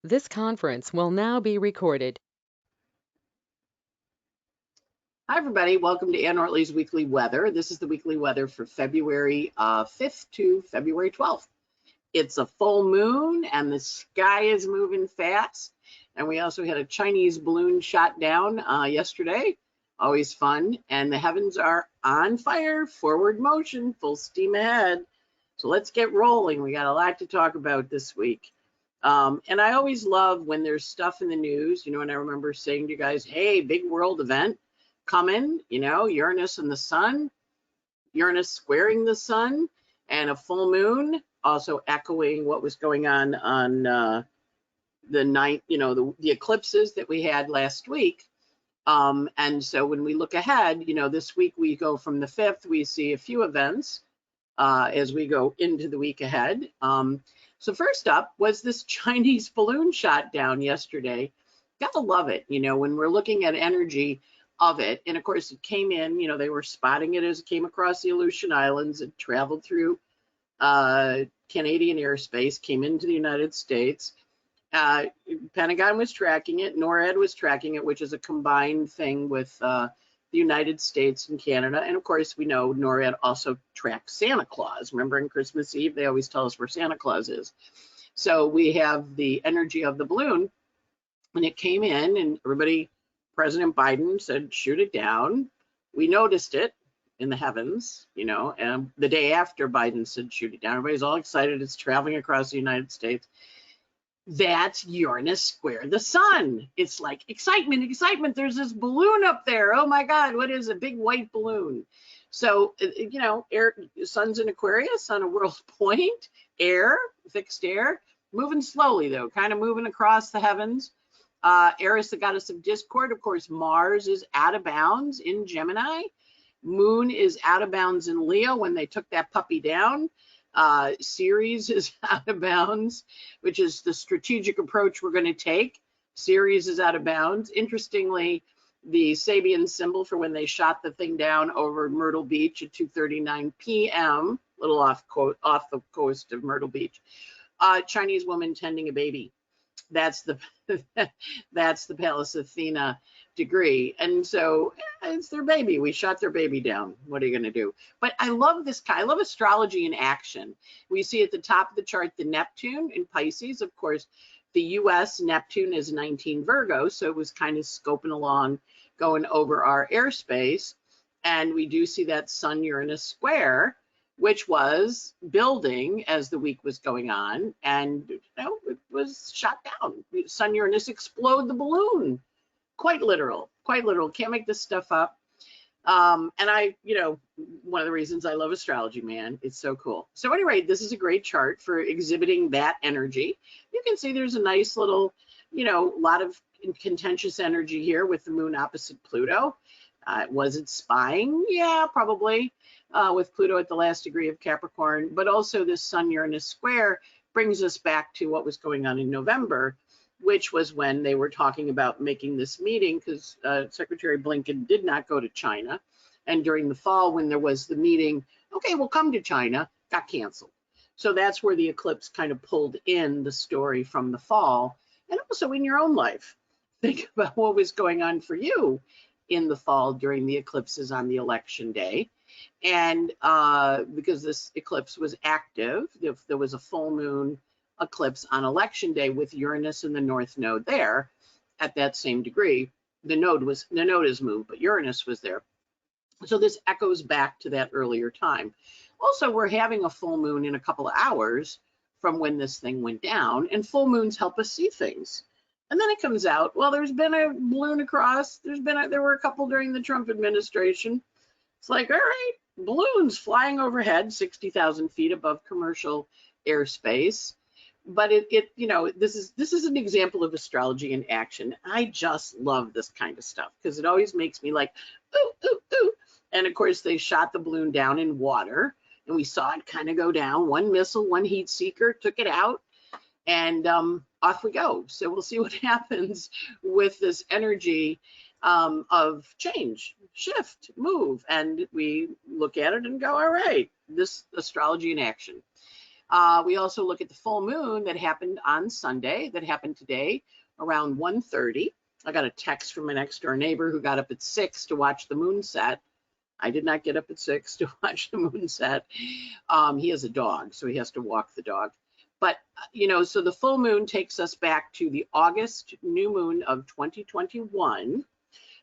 This conference will now be recorded. Hi, everybody. Welcome to Ann Ortelee's Weekly Weather. This is the weekly weather for February 5th to February 12th. It's a full moon and the sky is moving fast. And we also had a Chinese balloon shot down yesterday. Always fun. And the heavens are on fire, forward motion, full steam ahead. So let's get rolling. We got a lot to talk about this week. And I always love when there's stuff in the news, and I remember saying to you guys, hey, big world event coming, Uranus and the sun, Uranus squaring the sun, and a full moon, also echoing what was going on the night, the eclipses that we had last week. And so when we look ahead, this week we go from the 5th, we see a few events as we go into the week ahead. So first up was this Chinese balloon shot down yesterday. Gotta love it, when we're looking at energy of it. And of course, it came in, they were spotting it as it came across the Aleutian Islands. It traveled through Canadian airspace, came into the United States. Pentagon was tracking it. NORAD was tracking it, which is a combined thing with the United States and Canada. And of course, we know NORAD also tracks Santa Claus. Remember on Christmas Eve, they always tell us where Santa Claus is. So we have the energy of the balloon, and it came in, and President Biden said, shoot it down. We noticed it in the heavens, and the day after Biden said, shoot it down, everybody's all excited. It's traveling across the United States. That's Uranus square the sun. It's like excitement. There's this balloon up there. Oh my God, what is a big white balloon? So, sun's in Aquarius on a world point, fixed air, moving slowly though, kind of moving across the heavens. Aries, the goddess of discord. Of course, Mars is out of bounds in Gemini. Moon is out of bounds in Leo when they took that puppy down. Ceres is out of bounds, which is the strategic approach we're going to take. Ceres is out of bounds. Interestingly, the Sabian symbol for when they shot the thing down over Myrtle Beach at 2:39 p.m., a little off the coast of Myrtle Beach, Chinese woman tending a baby. That's the Pallas Athena degree. And so it's their baby. We shot their baby down. What are you going to do? But I love this guy. I love astrology in action. We see at the top of the chart the Neptune in Pisces. Of course, the US Neptune is 19 Virgo, so it was kind of scoping along, going over our airspace. And we do see that Sun Uranus square, which was building as the week was going on, and it was shot down. Sun Uranus explode the balloon. Quite literal. Can't make this stuff up. And one of the reasons I love astrology, man, it's so cool. So anyway, this is a great chart for exhibiting that energy. You can see there's a nice little, lot of contentious energy here with the moon opposite Pluto. Was it spying? Yeah, probably. With Pluto at the last degree of Capricorn, but also this Sun Uranus square brings us back to what was going on in November, which was when they were talking about making this meeting, because Secretary Blinken did not go to China. And during the fall, when there was the meeting, okay, we'll come to China, got canceled. So that's where the eclipse kind of pulled in the story from the fall. And also in your own life, think about what was going on for you in the fall during the eclipses on the election day. And because this eclipse was active, there was a full moon eclipse on election day with Uranus in the north node there at that same degree. The node is moved, but Uranus was there. So this echoes back to that earlier time. Also, we're having a full moon in a couple of hours from when this thing went down, and full moons help us see things. And then it comes out, well, there's been a balloon across. There were a couple during the Trump administration. It's like, all right, balloons flying overhead 60,000 feet above commercial airspace. But this is an example of astrology in action. I just love this kind of stuff because it always makes me like, ooh, ooh, ooh. And of course, they shot the balloon down in water, and we saw it kind of go down. One missile, one heat seeker took it out, and off we go. So we'll see what happens with this energy of change, shift, move. And we look at it and go, all right, this astrology in action. We also look at the full moon that happened on Sunday, that happened today around 1:30. I got a text from a next door neighbor who got up at 6 to watch the moon set. I did not get up at 6 to watch the moon set. He has a dog, so he has to walk the dog. But, so the full moon takes us back to the August new moon of 2021.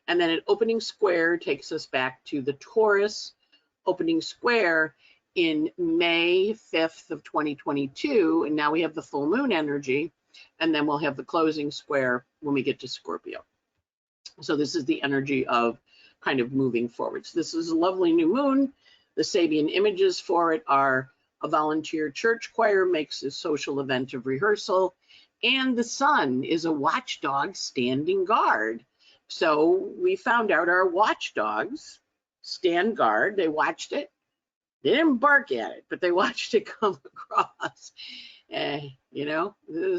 And then an opening square takes us back to the Taurus opening square in May 5th of 2022. And now we have the full moon energy. And then we'll have the closing square when we get to Scorpio. So this is the energy of kind of moving forward. So this is a lovely new moon. The Sabian images for it are a volunteer church choir makes a social event of rehearsal, and the sun is a watchdog standing guard. So we found out our watchdogs stand guard. They watched it. They didn't bark at it, but they watched it come across.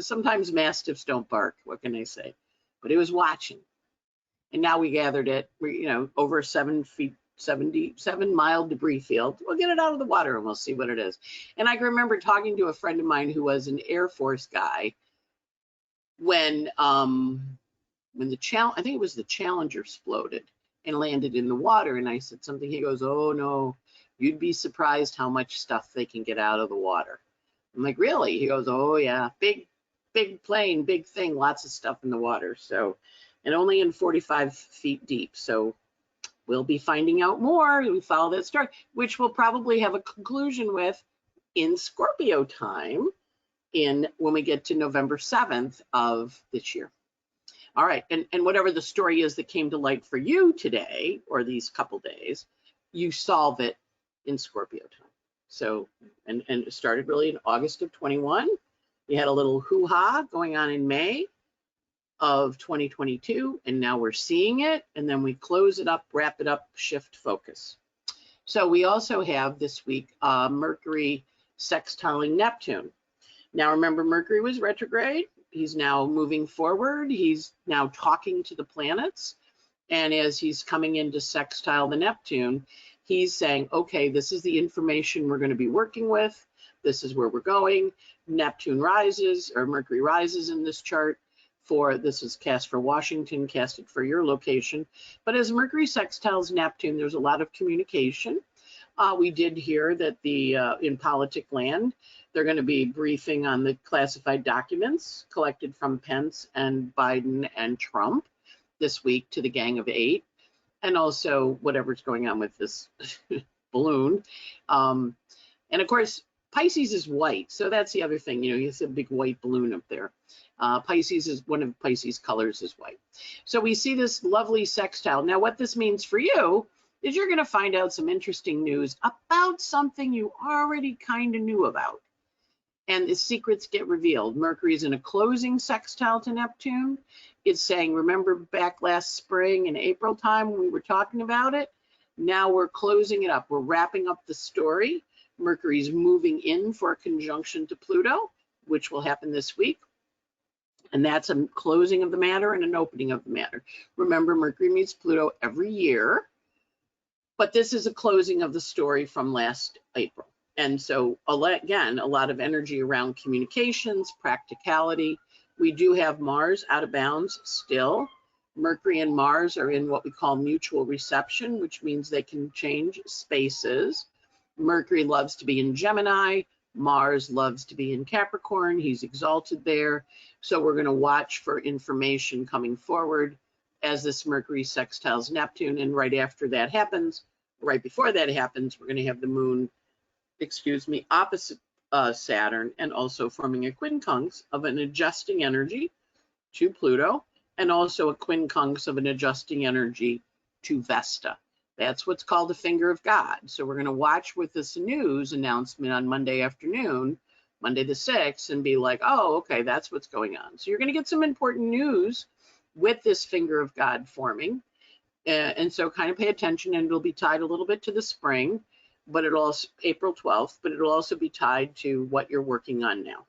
Sometimes mastiffs don't bark. What can I say? But it was watching. And now we gathered it, over 77-mile debris field. We'll get it out of the water and we'll see what it is. And I can remember talking to a friend of mine who was an Air Force guy when I think it was the Challenger exploded and landed in the water. And I said something, he goes, "Oh no, you'd be surprised how much stuff they can get out of the water." I'm like, "Really?" He goes, "Oh yeah, big plane, big thing, lots of stuff in the water." So, and only in 45 feet deep. So we'll be finding out more. We follow that story, which we'll probably have a conclusion with in Scorpio time when we get to November 7th of this year. All right, and whatever the story is that came to light for you today or these couple days, you solve it in Scorpio time. So, and it started really in August of 21. We had a little hoo-ha going on in May of 2022, and now we're seeing it, and then we close it up, wrap it up, shift focus. So we also have this week Mercury sextiling Neptune. Now remember, Mercury was retrograde. He's now moving forward. He's now talking to the planets, and as he's coming into sextile the Neptune, he's saying, okay, this is the information we're going to be working with. This is where we're going. Neptune rises, or Mercury rises in this chart. This is cast for Washington, casted for your location. But as Mercury sextiles Neptune, there's a lot of communication. We did hear that in politic land, they're going to be briefing on the classified documents collected from Pence and Biden and Trump this week to the Gang of Eight, and also whatever's going on with this balloon. And of course, Pisces is white, so that's the other thing. It's a big white balloon up there. Pisces is one of Pisces' colors is white. So we see this lovely sextile. Now, what this means for you is you're going to find out some interesting news about something you already kind of knew about. And the secrets get revealed. Mercury is in a closing sextile to Neptune. It's saying, remember back last spring in April time when we were talking about it? Now we're closing it up. We're wrapping up the story. Mercury's moving in for a conjunction to Pluto, which will happen this week. And that's a closing of the matter and an opening of the matter. Remember, Mercury meets Pluto every year, but this is a closing of the story from last April. And so, again, a lot of energy around communications, practicality. We do have Mars out of bounds still. Mercury and Mars are in what we call mutual reception, which means they can change spaces. Mercury loves to be in Gemini. Mars loves to be in Capricorn. He's exalted there. So we're going to watch for information coming forward as this Mercury sextiles Neptune. And right after that happens, right before that happens, we're going to have the moon, opposite Saturn, and also forming a quincunx of an adjusting energy to Pluto, and also a quincunx of an adjusting energy to Vesta. That's what's called the finger of God. So we're going to watch with this news announcement on Monday afternoon, Monday the 6th, and be like, oh, okay, that's what's going on. So you're going to get some important news with this finger of God forming. And so kind of pay attention, and it'll be tied a little bit to the spring, but it'll also, April 12th, but it'll also be tied to what you're working on now.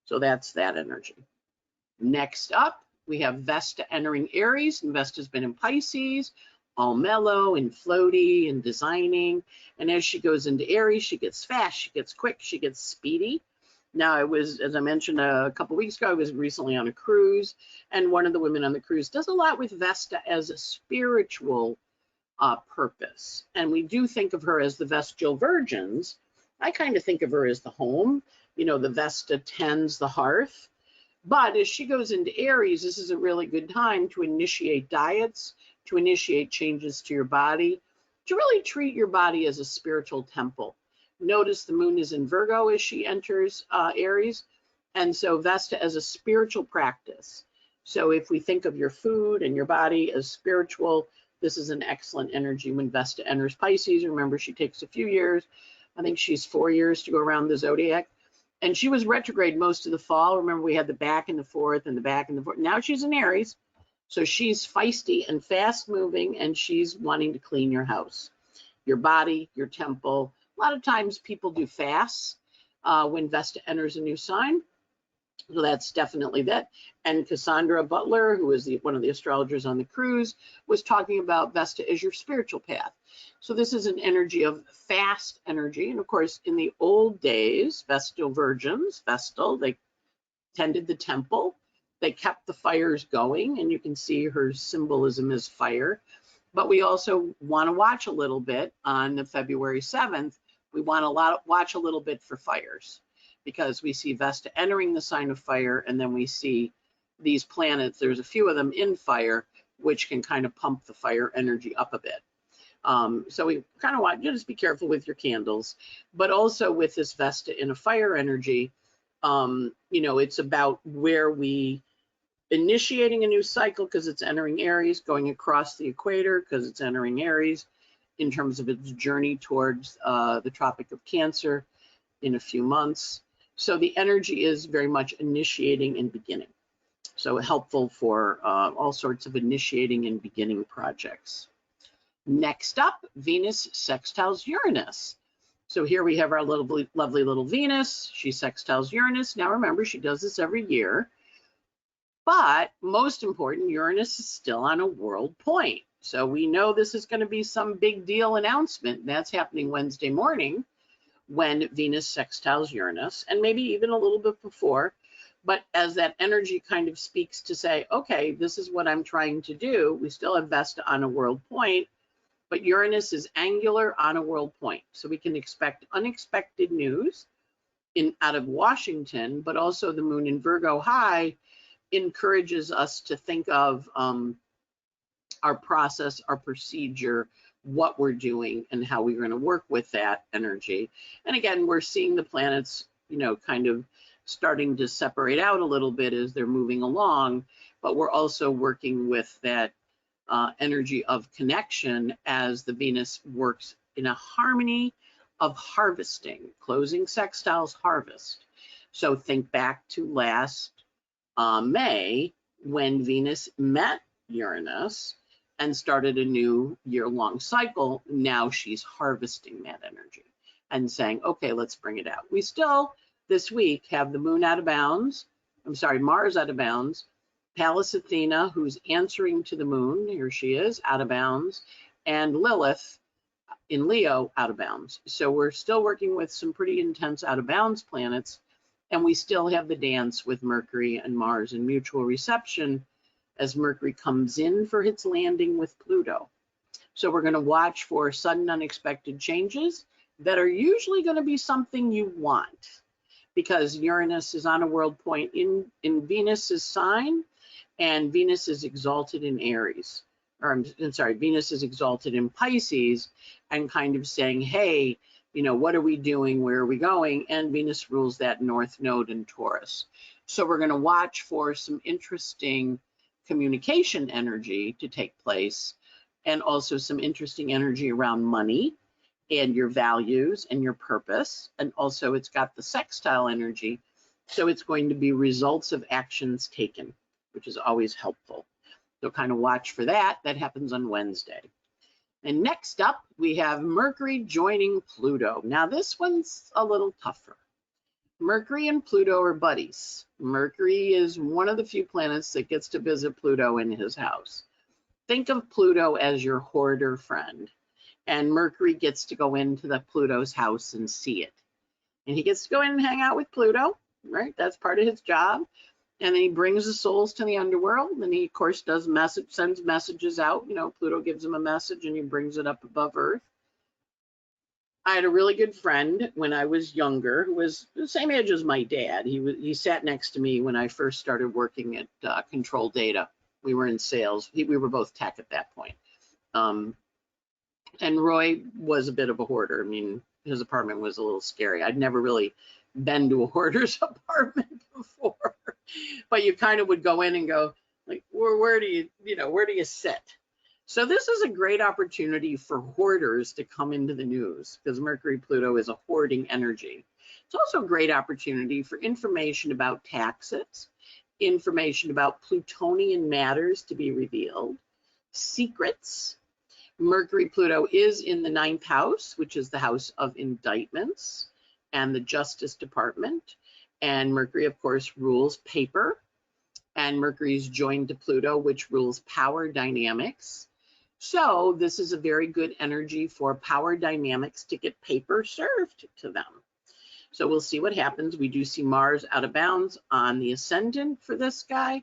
So that's that energy. Next up, we have Vesta entering Aries, and Vesta's been in Pisces, all mellow and floaty and designing. And as she goes into Aries, she gets fast, she gets quick, she gets speedy. Now, I was, as I mentioned a couple weeks ago, I was recently on a cruise, and one of the women on the cruise does a lot with Vesta as a spiritual purpose. And we do think of her as the Vestial Virgins. I kind of think of her as the home. You know, the Vesta tends the hearth. But as she goes into Aries, this is a really good time to initiate diets, to initiate changes to your body, to really treat your body as a spiritual temple. Notice the moon is in Virgo as she enters Aries. And so Vesta as a spiritual practice. So if we think of your food and your body as spiritual, this is an excellent energy when Vesta enters Pisces. Remember, she takes a few years. I think she's 4 years to go around the zodiac. And she was retrograde most of the fall. Remember, we had the back and the forth and the back and the forth. Now she's in Aries. So she's feisty and fast moving, and she's wanting to clean your house, your body, your temple. A lot of times people do fasts when Vesta enters a new sign. So that's definitely that. And Cassandra Butler, who is one of the astrologers on the cruise, was talking about Vesta as your spiritual path. So this is an energy of fast energy. And of course, in the old days, Vestal Virgins, Vestal, they tended the temple. They kept the fires going, and you can see her symbolism is fire. But we also want to watch a little bit on the February 7th. We want to watch a little bit for fires, because we see Vesta entering the sign of fire, and then we see these planets, there's a few of them in fire, which can kind of pump the fire energy up a bit. So we kind of want you to just be careful with your candles, but also with this Vesta in a fire energy, you know, it's about where we initiating a new cycle because it's entering Aries, going across the equator because it's entering Aries in terms of its journey towards the Tropic of Cancer in a few months. So the energy is very much initiating and beginning. So helpful for all sorts of initiating and beginning projects. Next up, Venus sextiles Uranus. So here we have our lovely little Venus. She sextiles Uranus. Now remember, she does this every year. But most important, Uranus is still on a world point. So we know this is going to be some big deal announcement. That's happening Wednesday morning when Venus sextiles Uranus, and maybe even a little bit before. But as that energy kind of speaks to say, okay, this is what I'm trying to do. We still have Vesta on a world point, but Uranus is angular on a world point. So we can expect unexpected news out of Washington, but also the moon in Virgo high encourages us to think of our process, our procedure, what we're doing, and how we're going to work with that energy. And again, we're seeing the planets, you know, kind of starting to separate out a little bit as they're moving along, but we're also working with that energy of connection as the Venus works in a harmony of harvesting, closing sextiles harvest. So think back to last May when Venus met Uranus and started a new year-long cycle. Now she's harvesting that energy and saying, okay, let's bring it out. We still this week have the moon out of bounds. I'm sorry, Mars out of bounds. Pallas Athena, who's answering to the moon, here she is, out of bounds, and Lilith in Leo, out of bounds. So we're still working with some pretty intense out of bounds planets, and we still have the dance with Mercury and Mars in mutual reception as Mercury comes in for its landing with Pluto. So we're going to watch for sudden unexpected changes that are usually going to be something you want, because Uranus is on a world point in Venus's sign, and Venus is exalted in Aries, or I'm sorry, Venus is exalted in Pisces, and kind of saying, hey, you know, what are we doing? Where are we going? And Venus rules that north node in Taurus. So we're going to watch for some interesting communication energy to take place, and also some interesting energy around money and your values and your purpose. And also it's got the sextile energy. So it's going to be results of actions taken, which is always helpful. So kind of watch for that. That happens on Wednesday. And next up, we have Mercury joining Pluto. Now this one's a little tougher. Mercury and Pluto are buddies. Mercury is one of the few planets that gets to visit Pluto in his house. Think of Pluto as your hoarder friend, and Mercury gets to go into the Pluto's house and see it. And he gets to go in and hang out with Pluto, right? That's part of his job. And then he brings the souls to the underworld. And he, of course, sends messages out. You know, Pluto gives him a message and he brings it up above Earth. I had a really good friend when I was younger who was the same age as my dad. He sat next to me when I first started working at Control Data. We were in sales. We were both tech at that point. And Roy was a bit of a hoarder. I mean, his apartment was a little scary. I'd never really been to a hoarder's apartment before, but you kind of would go in and go like, where do you sit? So this is a great opportunity for hoarders to come into the news because Mercury Pluto is a hoarding energy. It's also a great opportunity for information about taxes, information about Plutonian matters to be revealed, secrets. Mercury Pluto is in the 9th house, which is the house of indictments and the Justice Department. And Mercury, of course, rules paper. And Mercury is joined to Pluto, which rules power dynamics. So this is a very good energy for power dynamics to get paper served to them. So we'll see what happens. We do see Mars out of bounds on the ascendant for this guy.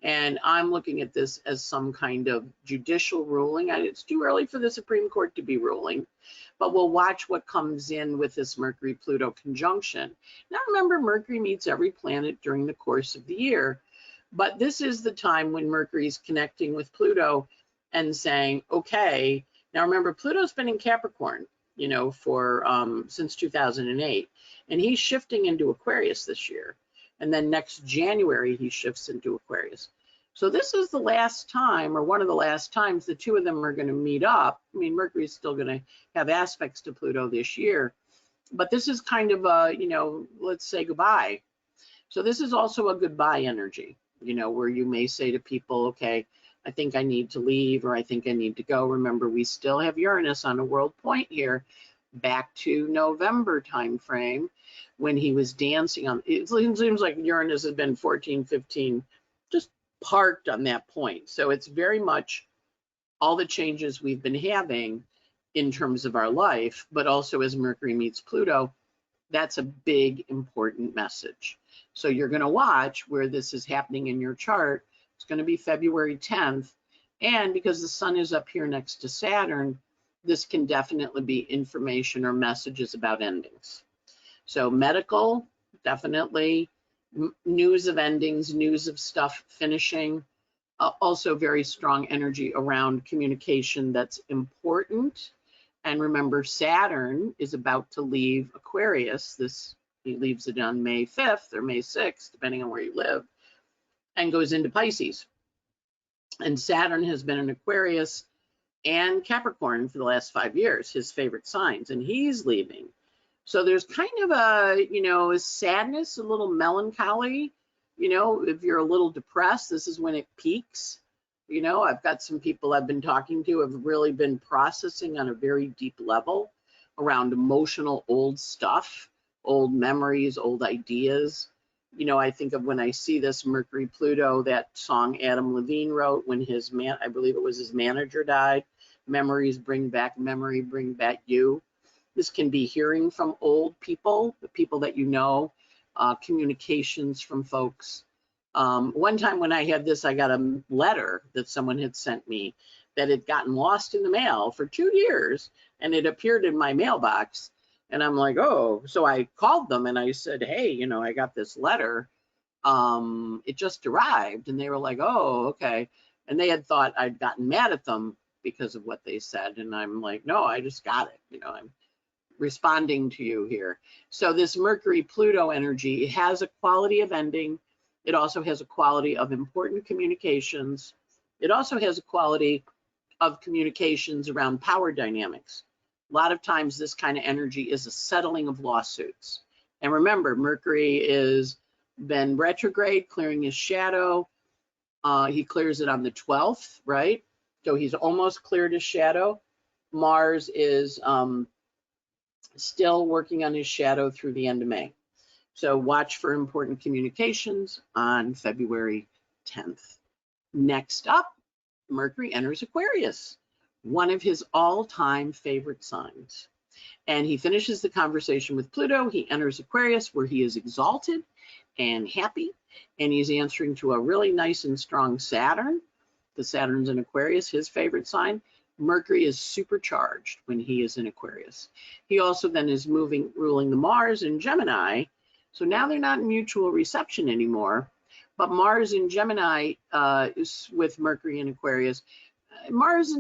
And I'm looking at this as some kind of judicial ruling. It's too early for the Supreme Court to be ruling, but we'll watch what comes in with this Mercury-Pluto conjunction. Now remember, Mercury meets every planet during the course of the year, but this is the time when Mercury is connecting with Pluto and saying, okay, now remember, Pluto's been in Capricorn, you know, for since 2008, and he's shifting into Aquarius this year. And then next January, he shifts into Aquarius. So this is the last time, or one of the last times, the two of them are going to meet up. I mean, Mercury is still going to have aspects to Pluto this year, but this is kind of a, you know, let's say goodbye. So this is also a goodbye energy, you know, where you may say to people, okay, I think I need to leave, or I think I need to go. Remember, we still have Uranus on a world point here, back to November timeframe, when he was dancing on, it seems like Uranus has been 14, 15, just parked on that point. So it's very much all the changes we've been having in terms of our life, but also as Mercury meets Pluto, that's a big, important message. So you're going to watch where this is happening in your chart. It's going to be February 10th. And because the sun is up here next to Saturn, this can definitely be information or messages about endings. So medical, definitely, news of endings, news of stuff finishing. Also very strong energy around communication that's important. And remember, Saturn is about to leave Aquarius. He leaves it on May 5th or May 6th, depending on where you live, and goes into Pisces. And Saturn has been in Aquarius and Capricorn for the last 5 years, his favorite signs, and he's leaving. So there's kind of a, you know, a sadness, a little melancholy. You know, if you're a little depressed, this is when it peaks. You know, I've got some people I've been talking to have really been processing on a very deep level around emotional old stuff, old memories, old ideas. You know, I think of when I see this Mercury Pluto, that song Adam Levine wrote when I believe it was his manager died. Memories bring back memory, bring back you. This can be hearing from old people, the people that you know, communications from folks. One time when I had this, I got a letter that someone had sent me that had gotten lost in the mail for 2 years, and it appeared in my mailbox. And I'm like, oh, so I called them and I said, hey, you know, I got this letter. It just arrived. And they were like, oh, okay. And they had thought I'd gotten mad at them because of what they said. And I'm like, no, I just got it. You know, I'm responding to you here. So this Mercury-Pluto energy has a quality of ending. It also has a quality of important communications. It also has a quality of communications around power dynamics. A lot of times this kind of energy is a settling of lawsuits. And remember, Mercury is been retrograde, clearing his shadow. He clears it on the 12th, right? So he's almost cleared his shadow. Mars is still working on his shadow through the end of May. So watch for important communications on February 10th. Next up, Mercury enters Aquarius, one of his all-time favorite signs. And he finishes the conversation with Pluto. He enters Aquarius, where he is exalted and happy, and he's answering to a really nice and strong Saturn. The Saturn's in Aquarius, his favorite sign. Mercury is supercharged when he is in Aquarius. He also then is ruling the Mars in Gemini. So now they're not in mutual reception anymore. But Mars in Gemini is with Mercury in Aquarius. Mars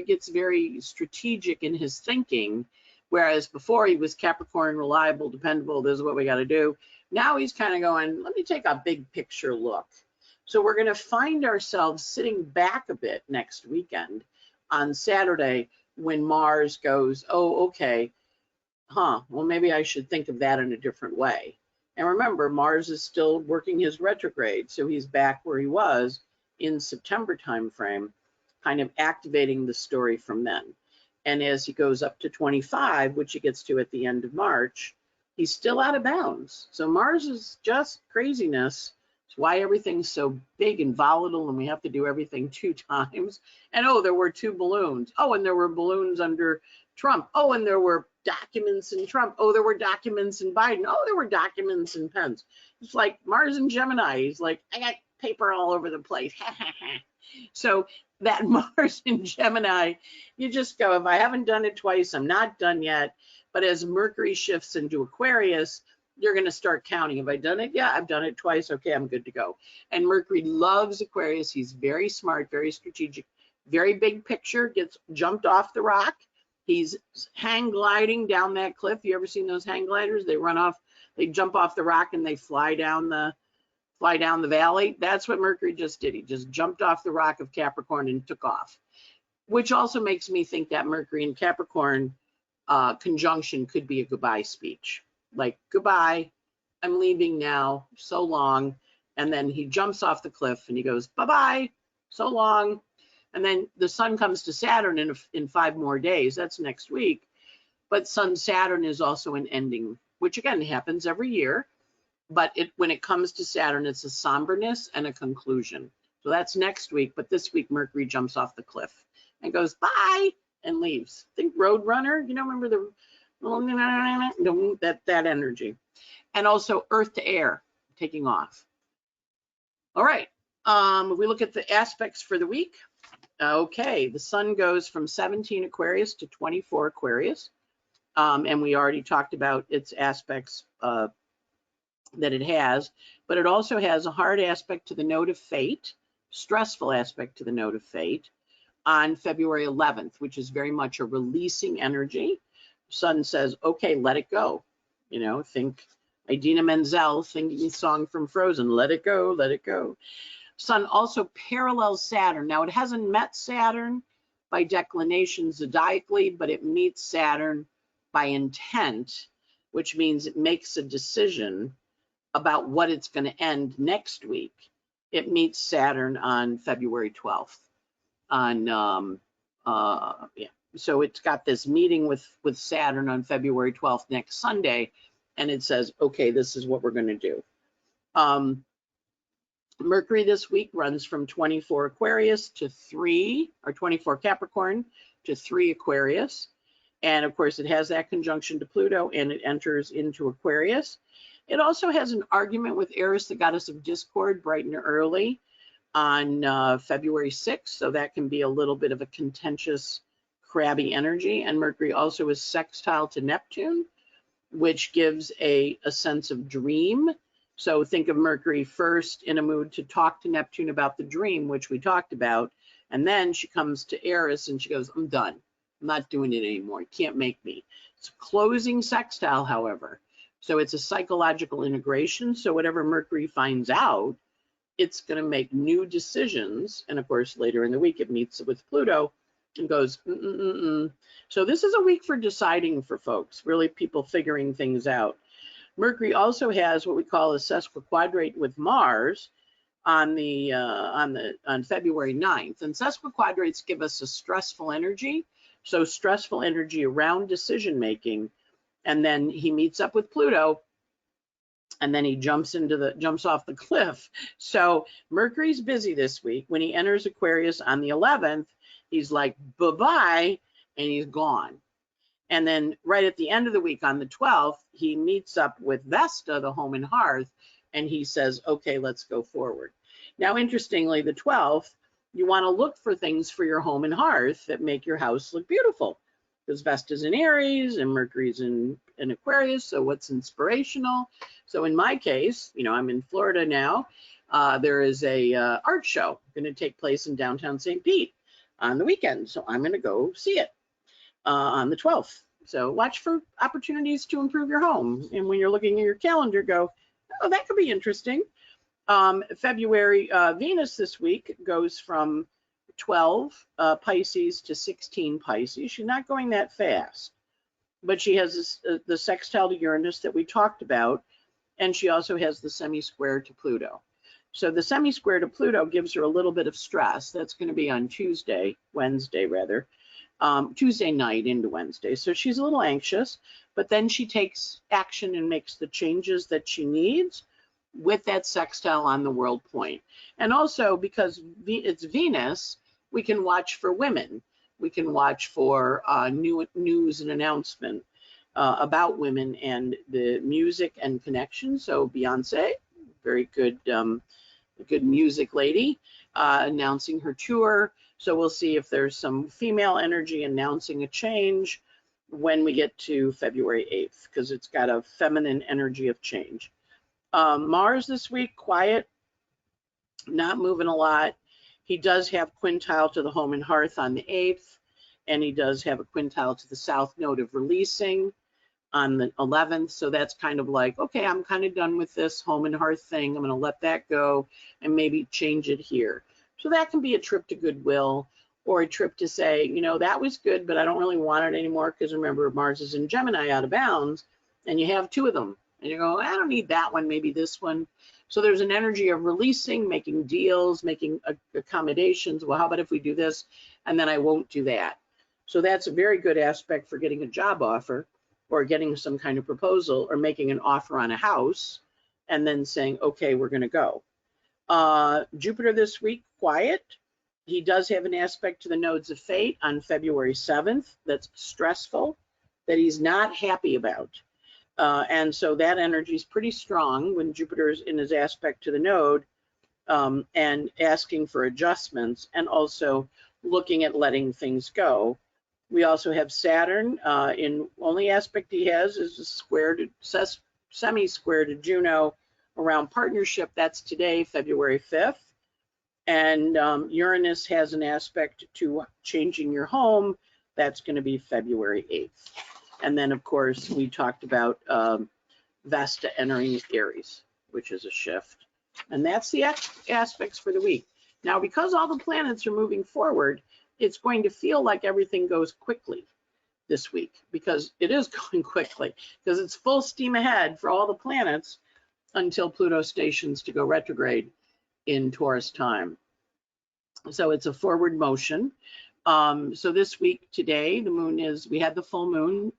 gets very strategic in his thinking, whereas before he was Capricorn, reliable, dependable. This is what we got to do. Now he's kind of going, let me take a big picture look. So we're going to find ourselves sitting back a bit next weekend on Saturday when Mars goes, oh, okay, well, maybe I should think of that in a different way. And remember, Mars is still working his retrograde, so he's back where he was in September timeframe, kind of activating the story from then. And as he goes up to 25, which he gets to at the end of March, he's still out of bounds. So Mars is just craziness. It's why everything's so big and volatile, and we have to do everything 2 times. And oh, there were 2 balloons. Oh, and there were balloons under Trump. Oh, and there were documents in Trump. Oh, there were documents in Biden. Oh, there were documents in Pence. It's like Mars and Gemini. He's like, I got paper all over the place. So that Mars in Gemini, you just go, if I haven't done it twice, I'm not done yet. But as Mercury shifts into Aquarius, you're going to start counting. Have I done it? Yeah, I've done it twice. Okay, I'm good to go. And Mercury loves Aquarius. He's very smart, very strategic, very big picture, gets jumped off the rock. He's hang gliding down that cliff. You ever seen those hang gliders? They run off, they jump off the rock and they fly down the valley. That's what Mercury just did. He just jumped off the rock of Capricorn and took off, which also makes me think that Mercury and Capricorn conjunction could be a goodbye speech. Like, goodbye, I'm leaving now, so long. And then he jumps off the cliff and he goes, bye-bye, so long. And then the sun comes to Saturn in 5 more days. That's next week. But Sun-Saturn is also an ending, which again happens every year. But when it comes to Saturn, it's a somberness and a conclusion. So that's next week. But this week, Mercury jumps off the cliff and goes, bye, and leaves. Think Roadrunner, remember that energy. And also Earth to air, taking off. All right. If we look at the aspects for the week, okay, the sun goes from 17 Aquarius to 24 Aquarius. And we already talked about its aspects that it has, but it also has a hard aspect to the node of fate, stressful aspect to the node of fate on February 11th, which is very much a releasing energy. Sun says, okay, let it go. Think Idina Menzel singing a song from Frozen, let it go, let it go. Sun also parallels Saturn. Now, it hasn't met Saturn by declination zodiacally, but it meets Saturn by intent, which means it makes a decision about what it's going to end next week. It meets Saturn on February 12th. So it's got this meeting with Saturn on February 12th next Sunday, and it says, okay, this is what we're going to do. Mercury this week runs from 24 Aquarius to 3, or 24 Capricorn to 3 Aquarius. And of course, it has that conjunction to Pluto, and it enters into Aquarius. It also has an argument with Aries, the goddess of discord, bright and early on February 6th. So that can be a little bit of a contentious, crabby energy. And Mercury also is sextile to Neptune, which gives a sense of dream. So think of Mercury first in a mood to talk to Neptune about the dream, which we talked about. And then she comes to Aries and she goes, I'm done. I'm not doing it anymore. You can't make me. It's a closing sextile, however. So it's a psychological integration. So whatever Mercury finds out, it's going to make new decisions. And of course, later in the week, it meets with Pluto and goes, So this is a week for deciding for folks, really people figuring things out. Mercury also has what we call a sesquiquadrate with Mars on February 9th. And sesquiquadrates give us a stressful energy. So stressful energy around decision making. And then he meets up with Pluto, and then he jumps off the cliff. So Mercury's busy this week. When he enters Aquarius on the 11th, he's like, bye-bye, and he's gone. And then right at the end of the week on the 12th, he meets up with Vesta, the home and hearth, and he says, okay, let's go forward. Now, interestingly, the 12th, you want to look for things for your home and hearth that make your house look beautiful, because Vesta's in Aries and Mercury's in Aquarius, so what's inspirational? So in my case, you know, I'm in Florida now. There is a art show going to take place in downtown St. Pete on the weekend, so I'm going to go see it on the 12th. So watch for opportunities to improve your home. And when you're looking at your calendar, go, oh, that could be interesting. February, Venus this week goes from 12 Pisces to 16 Pisces. She's not going that fast, but she has this, the sextile to Uranus that we talked about, and she also has the semi-square to Pluto. So the semi-square to Pluto gives her a little bit of stress. That's going to be on Wednesday rather, Tuesday night into Wednesday. So she's a little anxious, but then she takes action and makes the changes that she needs with that sextile on the world point. And also because it's Venus, we can watch for women. We can watch for news and announcement about women and the music and connection. So Beyonce, very good, good music lady, announcing her tour. So we'll see if there's some female energy announcing a change when we get to February 8th, because it's got a feminine energy of change. Mars this week, quiet, not moving a lot. He does have quintile to the home and hearth on the 8th, and he does have a quintile to the south node of releasing on the 11th. So that's kind of like, okay, I'm kind of done with this home and hearth thing. I'm going to let that go and maybe change it here. So that can be a trip to Goodwill, or a trip to say, you know, that was good, but I don't really want it anymore, because remember, Mars is in Gemini out of bounds, and you have two of them. And you go, I don't need that one, maybe this one. So there's an energy of releasing, making deals, making accommodations. Well, how about if we do this, and then I won't do that? So that's a very good aspect for getting a job offer, or getting some kind of proposal, or making an offer on a house, and then saying, okay, we're going to go. Jupiter this week, quiet. He does have an aspect to the nodes of fate on February 7th that's stressful, that he's not happy about. And so that energy is pretty strong when Jupiter is in his aspect to the node, and asking for adjustments, and also looking at letting things go. We also have Saturn, in only aspect he has is a square to semi-square to Juno around partnership. That's today, February 5th. And Uranus has an aspect to changing your home. That's going to be February 8th. And then, of course, we talked about Vesta entering Aries, which is a shift. And that's the aspects for the week. Now, because all the planets are moving forward, it's going to feel like everything goes quickly this week, because it is going quickly, because it's full steam ahead for all the planets until Pluto stations to go retrograde in Taurus time. So it's a forward motion. So this week, today, the moon we had the full moon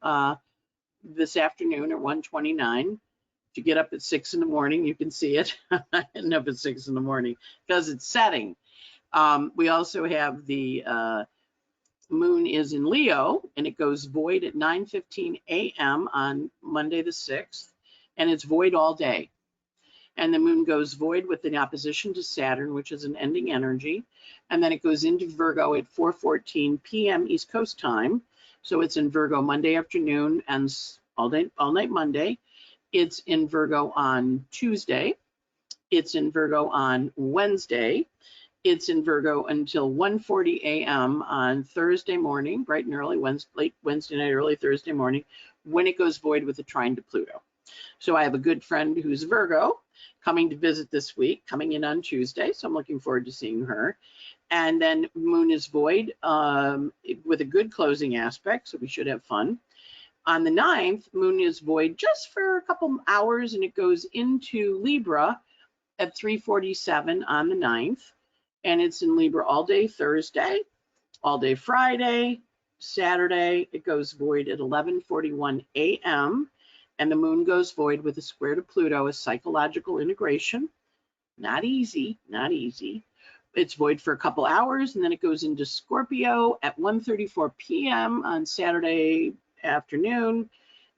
this afternoon at 1:29. If you get up at 6 in the morning, you can see it. I end up at 6 in the morning because it's setting. We also have the moon is in Leo, and it goes void at 9:15 a.m. on Monday the 6th, and it's void all day. And the moon goes void with an opposition to Saturn, which is an ending energy. And then it goes into Virgo at 4:14 p.m. East Coast time. So it's in Virgo Monday afternoon and all night Monday. It's in Virgo on Tuesday. It's in Virgo on Wednesday. It's in Virgo until 1:40 a.m. on Thursday morning, bright and early, late Wednesday night, early Thursday morning, when it goes void with a trine to Pluto. So I have a good friend who's Virgo coming to visit this week, coming in on Tuesday. So I'm looking forward to seeing her. And then moon is void with a good closing aspect, so we should have fun. On the 9th, moon is void just for a couple hours, and it goes into Libra at 3:47 on the 9th. And it's in Libra all day Thursday, all day Friday, Saturday. It goes void at 11:41 a.m. And the moon goes void with a square to Pluto, a psychological integration. Not easy, not easy. It's void for a couple hours, and then it goes into Scorpio at 1:34 p.m. on Saturday afternoon.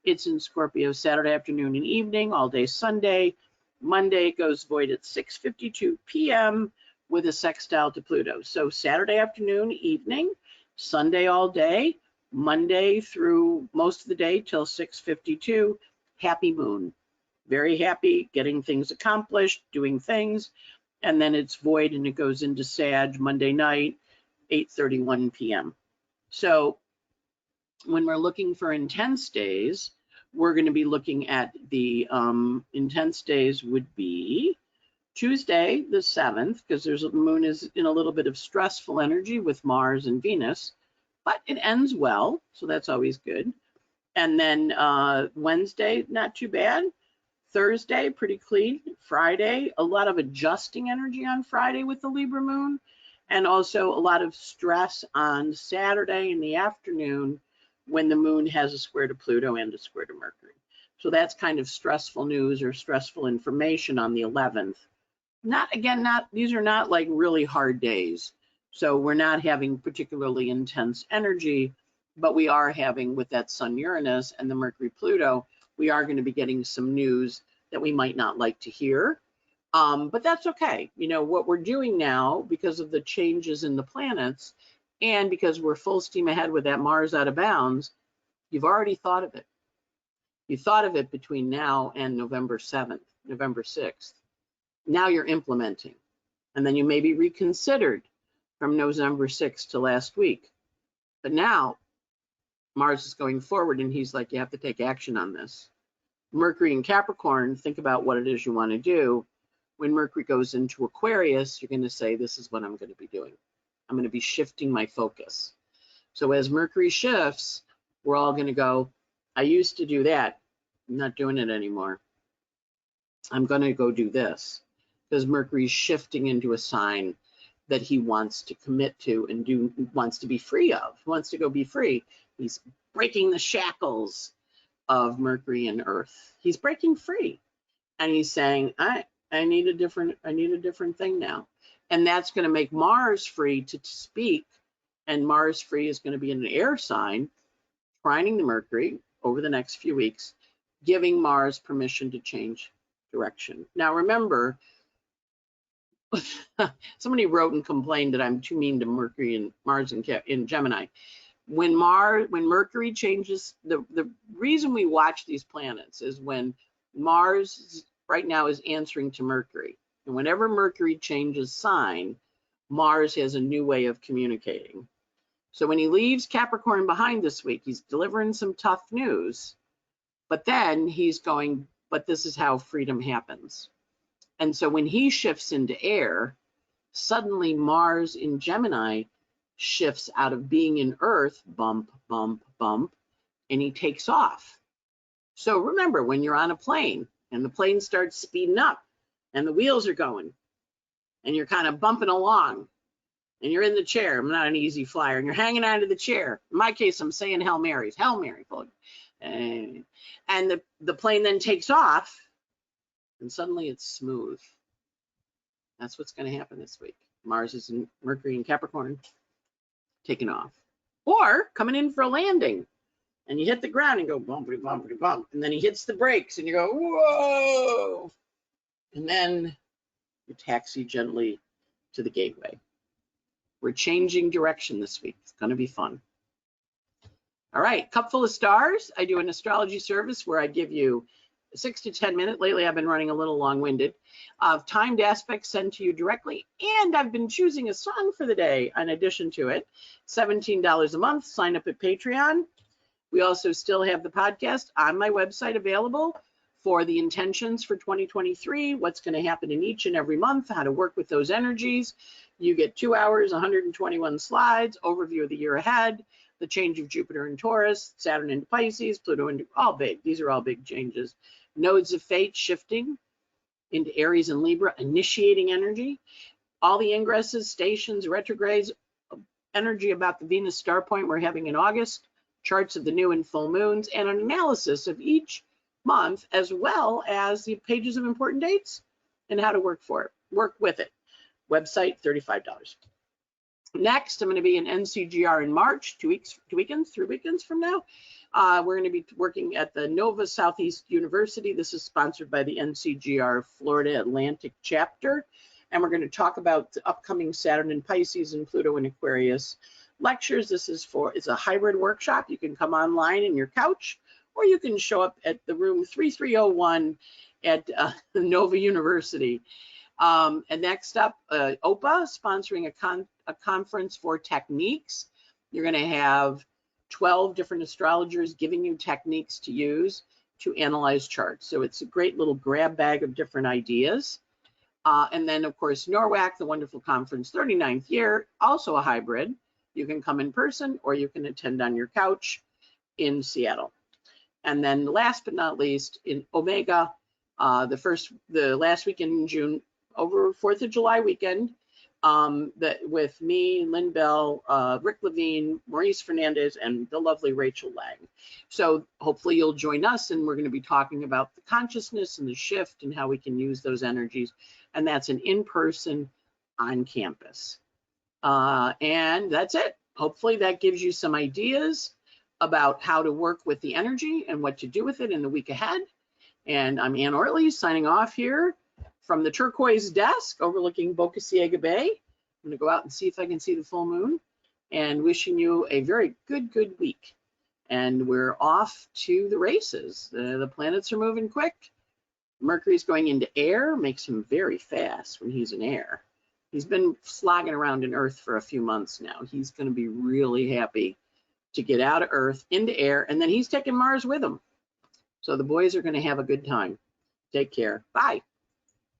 It's in Scorpio Saturday afternoon and evening, all day Sunday. Monday it goes void at 6:52 p.m. with a sextile to Pluto. So Saturday afternoon, evening, Sunday all day, Monday through most of the day till 6:52, happy moon. Very happy, getting things accomplished, doing things. And then it's void and it goes into Sag Monday night, 8:31 p.m. So when we're looking for intense days, we're going to be looking at the intense days would be Tuesday, the 7th, because the moon is in a little bit of stressful energy with Mars and Venus, but it ends well, so that's always good. And then Wednesday, not too bad. Thursday, pretty clean. Friday, a lot of adjusting energy on Friday with the Libra moon, and also a lot of stress on Saturday in the afternoon when the moon has a square to Pluto and a square to Mercury. So that's kind of stressful news or stressful information on the 11th. These are not like really hard days. So we're not having particularly intense energy, but we are having, with that Sun Uranus and the Mercury Pluto, we are going to be getting some news that we might not like to hear. But that's okay. You know, what we're doing now, because of the changes in the planets and because we're full steam ahead with that Mars out of bounds, you've already thought of it. You thought of it between now and November 7th, November 6th. Now you're implementing. And then you may be reconsidered from November 6th to last week. But now Mars is going forward and he's like, you have to take action on this. Mercury and Capricorn, think about what it is you want to do. When Mercury goes into Aquarius, you're going to say, this is what I'm going to be doing. I'm going to be shifting my focus. So as Mercury shifts, we're all going to go, I used to do that. I'm not doing it anymore. I'm going to go do this, because Mercury's shifting into a sign that he wants to commit to and wants to be free of. He wants to go be free. He's breaking the shackles of Mercury and Earth. He's breaking free, and he's saying, I need a different thing now. And that's going to make Mars free to speak. And Mars free is going to be in an air sign, trining the Mercury over the next few weeks, giving Mars permission to change direction. Now, remember, somebody wrote and complained that I'm too mean to Mercury and Mars in Gemini. When Mercury changes, the reason we watch these planets is when Mars right now is answering to Mercury. And whenever Mercury changes sign, Mars has a new way of communicating. So when he leaves Capricorn behind this week, he's delivering some tough news, but then he's going, but this is how freedom happens. And so when he shifts into air, suddenly Mars in Gemini shifts out of being in Earth, bump, bump, bump, and he takes off. So remember, when you're on a plane and the plane starts speeding up and the wheels are going and you're kind of bumping along and you're in the chair, I'm not an easy flyer, and you're hanging out of the chair. In my case, I'm saying Hail Marys, Hail Mary. And the plane then takes off and suddenly it's smooth. That's what's going to happen this week. Mars is in Mercury and Capricorn, taking off. Or coming in for a landing, and you hit the ground and go bumpity, bumpity, bump. And then he hits the brakes and you go, whoa. And then you taxi gently to the gateway. We're changing direction this week. It's going to be fun. All right, cup full of stars. I do an astrology service where I give you 6 to 10 minutes. Lately, I've been running a little long-winded of timed aspects sent to you directly. And I've been choosing a song for the day in addition to it. $17 a month. Sign up at Patreon. We also still have the podcast on my website available for the intentions for 2023, what's going to happen in each and every month, how to work with those energies. You get 2 hours, 121 slides, overview of the year ahead, the change of Jupiter in Taurus, Saturn into Pisces, Pluto into, all big. These are all big changes. Nodes of fate shifting into Aries and Libra, initiating energy. All the ingresses, stations, retrogrades, energy about the Venus star point we're having in August, charts of the new and full moons, and an analysis of each month, as well as the pages of important dates and how to work with it. Website, $35. Next, I'm going to be in NCGR in March, 3 weekends from now. We're going to be working at the Nova Southeast University. This is sponsored by the NCGR Florida Atlantic chapter. And we're going to talk about the upcoming Saturn in Pisces and Pluto in Aquarius lectures. This is it's a hybrid workshop. You can come online in your couch, or you can show up at the room 3301 at Nova University. And next up, OPA sponsoring a conference for techniques. You're going to have 12 different astrologers giving you techniques to use to analyze charts. So it's a great little grab bag of different ideas. And then, of course, NORWAC, the wonderful conference, 39th year, also a hybrid. You can come in person or you can attend on your couch in Seattle. And then last but not least, in Omega, the last weekend in June, over 4th of July weekend, with me, Lynn Bell, Rick Levine, Maurice Fernandez, and the lovely Rachel Lang. So hopefully you'll join us, and we're going to be talking about the consciousness and the shift and how we can use those energies. And that's an in-person on campus. And that's it. Hopefully that gives you some ideas about how to work with the energy and what to do with it in the week ahead. And I'm Ann Ortelee signing off here from the turquoise desk overlooking Boca Ciega Bay. I'm going to go out and see if I can see the full moon, and wishing you a very good week. And we're off to the races. The planets are moving quick. Mercury's going into air, makes him very fast when he's in air. He's been slogging around in Earth for a few months now. He's going to be really happy to get out of Earth into air, and then he's taking Mars with him. So the boys are going to have a good time. Take care. Bye.